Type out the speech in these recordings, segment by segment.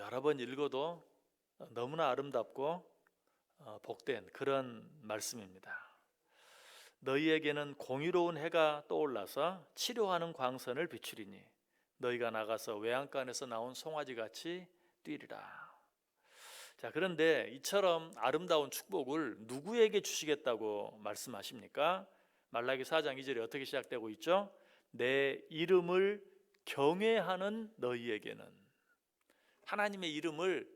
여러 번 읽어도 너무나 아름답고 복된 그런 말씀입니다. 너희에게는 공의로운 해가 떠올라서 치료하는 광선을 비추리니 너희가 나가서 외양간에서 나온 송아지같이 뛰리라. 자, 그런데 이처럼 아름다운 축복을 누구에게 주시겠다고 말씀하십니까? 말라기 4장 2절에 어떻게 시작되고 있죠? 내 이름을 경외하는 너희에게는. 하나님의 이름을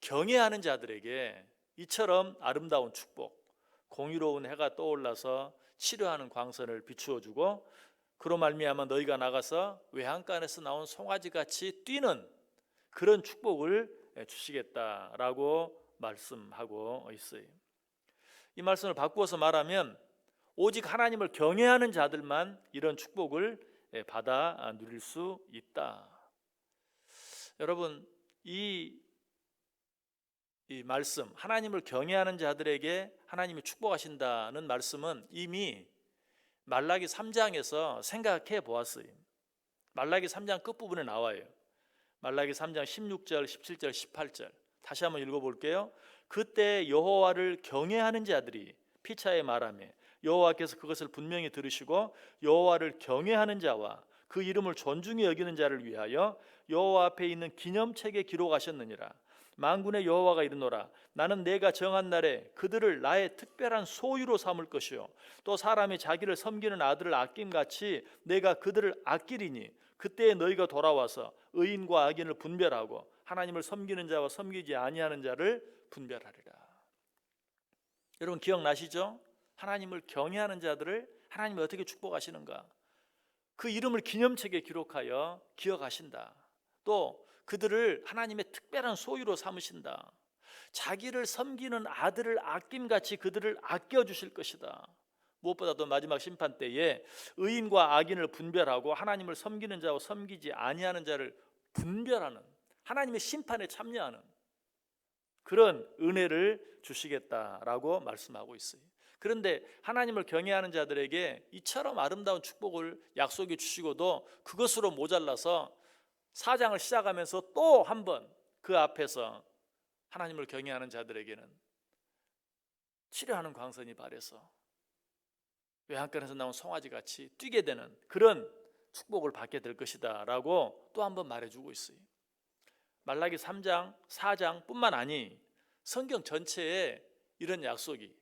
경외하는 자들에게 이처럼 아름다운 축복, 공의로운 해가 떠올라서 치료하는 광선을 비추어 주고 그로 말미암아 너희가 나가서 외양간에서 나온 송아지같이 뛰는 그런 축복을 주시겠다라고 말씀하고 있어요. 이 말씀을 바꾸어서 말하면 오직 하나님을 경외하는 자들만 이런 축복을 받아 누릴 수 있다. 여러분, 이 말씀, 하나님을 경외하는 자들에게 하나님이 축복하신다는 말씀은 이미 말라기 3장에서 생각해 보았어요. 말라기 3장 끝부분에 나와요. 말라기 3장 16절, 17절, 18절 다시 한번 읽어볼게요. 그때 여호와를 경외하는 자들이 피차에 말하며 여호와께서 그것을 분명히 들으시고 여호와를 경외하는 자와 그 이름을 존중히 여기는 자를 위하여 여호와 앞에 있는 기념책에 기록하셨느니라. 만군의 여호와가 이르노라. 나는 내가 정한 날에 그들을 나의 특별한 소유로 삼을 것이요 또 사람이 자기를 섬기는 아들을 아낌같이 내가 그들을 아끼리니 그때에 너희가 돌아와서 의인과 악인을 분별하고 하나님을 섬기는 자와 섬기지 아니하는 자를 분별하리라. 여러분 기억나시죠? 하나님을 경외하는 자들을 하나님이 어떻게 축복하시는가? 그 이름을 기념책에 기록하여 기억하신다. 또 그들을 하나님의 특별한 소유로 삼으신다. 자기를 섬기는 아들을 아낌같이 그들을 아껴주실 것이다. 무엇보다도 마지막 심판 때에 의인과 악인을 분별하고 하나님을 섬기는 자와 섬기지 아니하는 자를 분별하는 하나님의 심판에 참여하는 그런 은혜를 주시겠다라고 말씀하고 있어요. 그런데 하나님을 경외하는 자들에게 이처럼 아름다운 축복을 약속해 주시고도 그것으로 모자라서 4장을 시작하면서 또 한 번 그 앞에서 하나님을 경외하는 자들에게는 치료하는 광선이 발해서 외양간에서 나온 송아지같이 뛰게 되는 그런 축복을 받게 될 것이다 라고 또 한 번 말해주고 있어요. 말라기 3장, 4장 뿐만 아니 성경 전체에 이런 약속이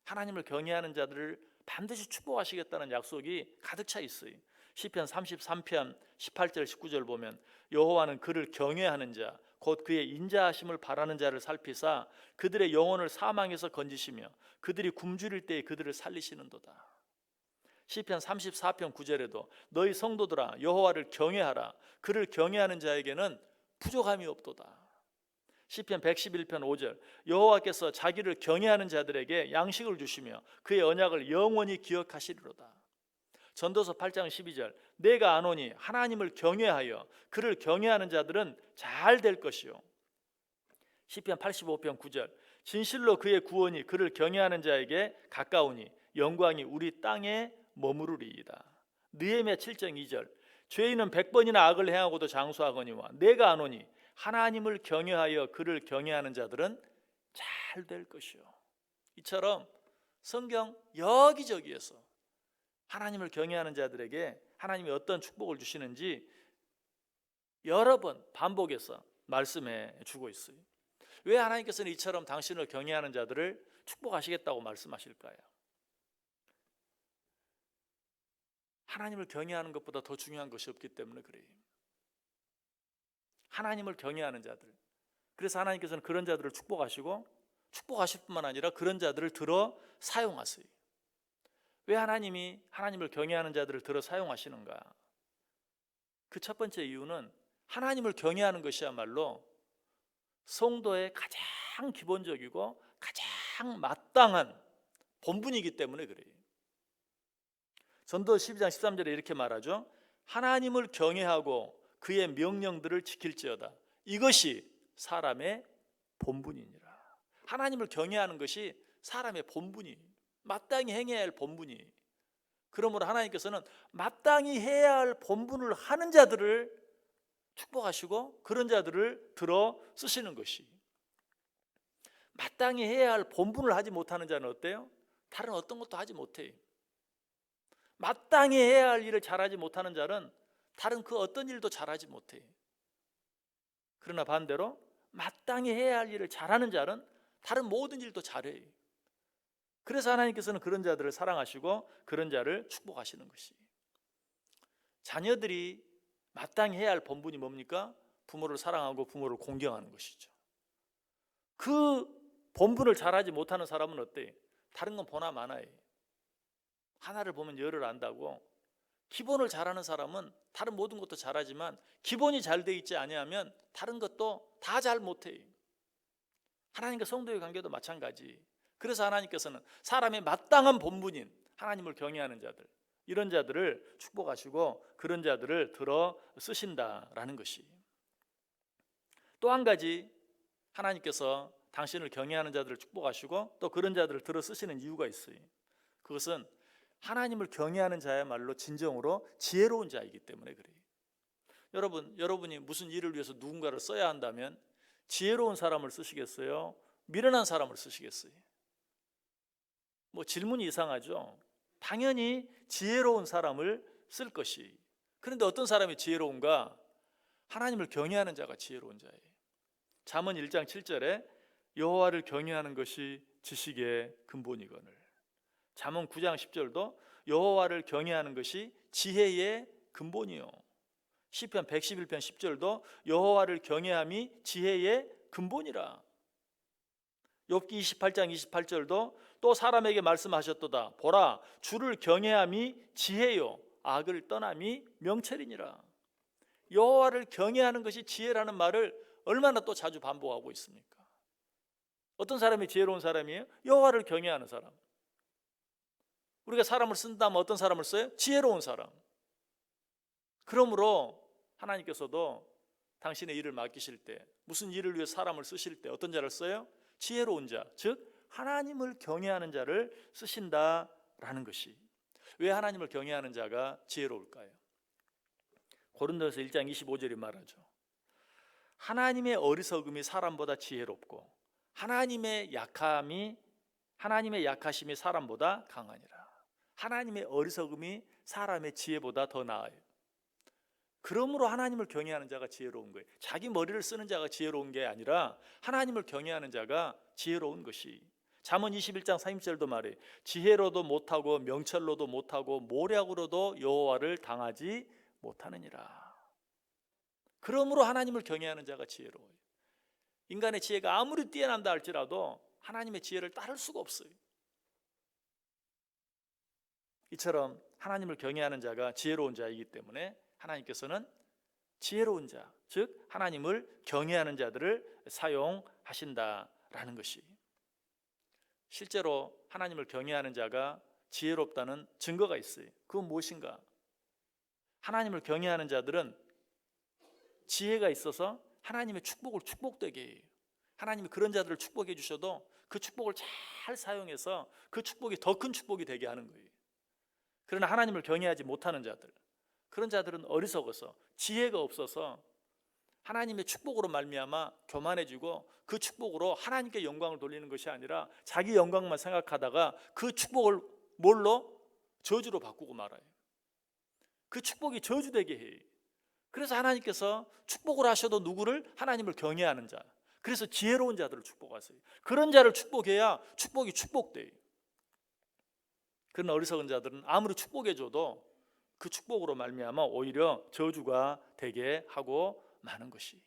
하나님을 경외하는 자들을 반드시 축복하시겠다는 약속이 가득 차 있어요. 시편 33편 18절 19절 보면 여호와는 그를 경외하는 자 곧 그의 인자하심을 바라는 자를 살피사 그들의 영혼을 사망에서 건지시며 그들이 굶주릴 때에 그들을 살리시는도다. 시편 34편 9절에도 너희 성도들아 여호와를 경외하라 그를 경외하는 자에게는 부족함이 없도다. 시편 111편 5절 여호와께서 자기를 경외하는 자들에게 양식을 주시며 그의 언약을 영원히 기억하시리로다. 전도서 8장 12절 내가 아노니 하나님을 경외하여 그를 경외하는 자들은 잘 될 것이요. 시편 85편 9절 진실로 그의 구원이 그를 경외하는 자에게 가까우니 영광이 우리 땅에 머무르리이다. 느헤미야 7장 2절 죄인은 100번이나 악을 행하고도 장수하거니와 내가 아노니 하나님을 경외하여 그를 경외하는 자들은 잘 될 것이요. 이처럼 성경 여기저기에서 하나님을 경외하는 자들에게 하나님이 어떤 축복을 주시는지 여러 번 반복해서 말씀해 주고 있어요. 왜 하나님께서는 이처럼 당신을 경외하는 자들을 축복하시겠다고 말씀하실까요? 하나님을 경외하는 것보다 더 중요한 것이 없기 때문에 그래요. 하나님을 경외하는 자들. 그래서 하나님께서는 그런 자들을 축복하시고 축복하실 뿐만 아니라 그런 자들을 들어 사용하세요. 왜 하나님이 하나님을 경외하는 자들을 들어 사용하시는가? 그 첫 번째 이유는 하나님을 경외하는 것이야말로 성도의 가장 기본적이고 가장 마땅한 본분이기 때문에 그래요. 전도 12장 13절에 이렇게 말하죠. 하나님을 경외하고 그의 명령들을 지킬지어다. 이것이 사람의 본분이니라. 하나님을 경외하는 것이 사람의 본분이 마땅히 행해야 할 본분이. 그러므로 하나님께서는 마땅히 해야 할 본분을 하는 자들을 축복하시고 그런 자들을 들어 쓰시는 것이. 마땅히 해야 할 본분을 하지 못하는 자는 어때요? 다른 어떤 것도 하지 못해요. 마땅히 해야 할 일을 잘하지 못하는 자는 다른 그 어떤 일도 잘하지 못해요. 그러나 반대로 마땅히 해야 할 일을 잘하는 자는 다른 모든 일도 잘해요. 그래서 하나님께서는 그런 자들을 사랑하시고 그런 자를 축복하시는 것이에요. 자녀들이 마땅히 해야 할 본분이 뭡니까? 부모를 사랑하고 부모를 공경하는 것이죠. 그 본분을 잘하지 못하는 사람은 어때요? 다른 건 보나 마나요. 하나를 보면 열을 안다고. 기본을 잘하는 사람은 다른 모든 것도 잘하지만 기본이 잘 돼 있지 아니하면 다른 것도 다 잘 못해요. 하나님과 성도의 관계도 마찬가지. 그래서 하나님께서는 사람의 마땅한 본분인 하나님을 경외하는 자들, 이런 자들을 축복하시고 그런 자들을 들어 쓰신다라는 것이. 또 한 가지 하나님께서 당신을 경외하는 자들을 축복하시고 또 그런 자들을 들어 쓰시는 이유가 있어요. 그것은 하나님을 경외하는 자야말로 진정으로 지혜로운 자이기 때문에 그래요. 여러분이 무슨 일을 위해서 누군가를 써야 한다면 지혜로운 사람을 쓰시겠어요? 미련한 사람을 쓰시겠어요? 뭐 질문이 이상하죠. 당연히 지혜로운 사람을 쓸 것이. 그런데 어떤 사람이 지혜로운가? 하나님을 경외하는 자가 지혜로운 자예요. 잠언 1장 7절에 여호와를 경외하는 것이 지식의 근본이거늘. 잠언 9장 10절도 여호와를 경외하는 것이 지혜의 근본이요. 시편 111편 10절도 여호와를 경외함이 지혜의 근본이라. 욥기 28장 28절도 또 사람에게 말씀하셨도다. 보라, 주를 경외함이 지혜요 악을 떠남이 명철이니라. 여호와를 경외하는 것이 지혜라는 말을 얼마나 또 자주 반복하고 있습니까? 어떤 사람이 지혜로운 사람이에요? 여호와를 경외하는 사람. 우리가 사람을 쓴다면 어떤 사람을 써요? 지혜로운 사람. 그러므로 하나님께서도 당신의 일을 맡기실 때, 무슨 일을 위해 사람을 쓰실 때 어떤 자를 써요? 지혜로운 자, 즉 하나님을 경외하는 자를 쓰신다라는 것이. 왜 하나님을 경외하는 자가 지혜로울까요? 고린도서 1장 25절이 말하죠. 하나님의 어리석음이 사람보다 지혜롭고 하나님의 약하심이 사람보다 강하니라. 하나님의 어리석음이 사람의 지혜보다 더 나아요. 그러므로 하나님을 경외하는 자가 지혜로운 거예요. 자기 머리를 쓰는 자가 지혜로운 게 아니라 하나님을 경외하는 자가 지혜로운 것이. 잠언 21장 30절도 말해 지혜로도 못하고 명철로도 못하고 모략으로도 여호와를 당하지 못하느니라. 그러므로 하나님을 경외하는 자가 지혜로워요. 인간의 지혜가 아무리 뛰어난다 할지라도 하나님의 지혜를 따를 수가 없어요. 이처럼 하나님을 경외하는 자가 지혜로운 자이기 때문에 하나님께서는 지혜로운 자, 즉 하나님을 경외하는 자들을 사용하신다라는 것이. 실제로 하나님을 경외하는 자가 지혜롭다는 증거가 있어요. 그건 무엇인가? 하나님을 경외하는 자들은 지혜가 있어서 하나님의 축복을 축복되게 해요. 하나님이 그런 자들을 축복해 주셔도 그 축복을 잘 사용해서 그 축복이 더 큰 축복이 되게 하는 거예요. 그러나 하나님을 경외하지 못하는 자들, 그런 자들은 어리석어서 지혜가 없어서 하나님의 축복으로 말미암아 교만해지고 그 축복으로 하나님께 영광을 돌리는 것이 아니라 자기 영광만 생각하다가 그 축복을 뭘로? 저주로 바꾸고 말아요. 그 축복이 저주되게 해요. 그래서 하나님께서 축복을 하셔도 누구를? 하나님을 경외하는 자, 그래서 지혜로운 자들을 축복하세요. 그런 자를 축복해야 축복이 축복돼요. 그런 어리석은 자들은 아무리 축복해줘도 그 축복으로 말미암아 오히려 저주가 되게 하고 마는 것이.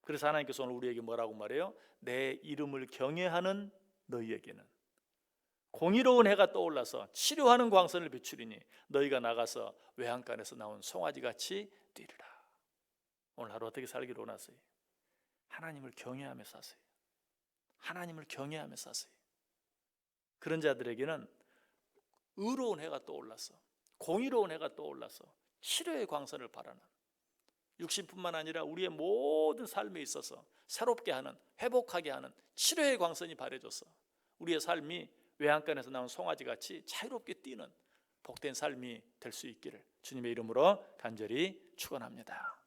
그래서 하나님께서 오늘 우리에게 뭐라고 말해요? 내 이름을 경외하는 너희에게는 공의로운 해가 떠올라서 치료하는 광선을 비추리니 너희가 나가서 외양간에서 나온 송아지같이 뛰리라. 오늘 하루 어떻게 살기를 원하세요? 하나님을 경외하며 사세요. 하나님을 경외하며 사세요. 그런 자들에게는 의로운 해가 떠올라서, 공의로운 해가 떠올라서 치료의 광선을 발하는, 육신뿐만 아니라 우리의 모든 삶에 있어서 새롭게 하는, 회복하게 하는 치료의 광선이 발해져서 우리의 삶이 외양간에서 나온 송아지같이 자유롭게 뛰는 복된 삶이 될 수 있기를 주님의 이름으로 간절히 축원합니다.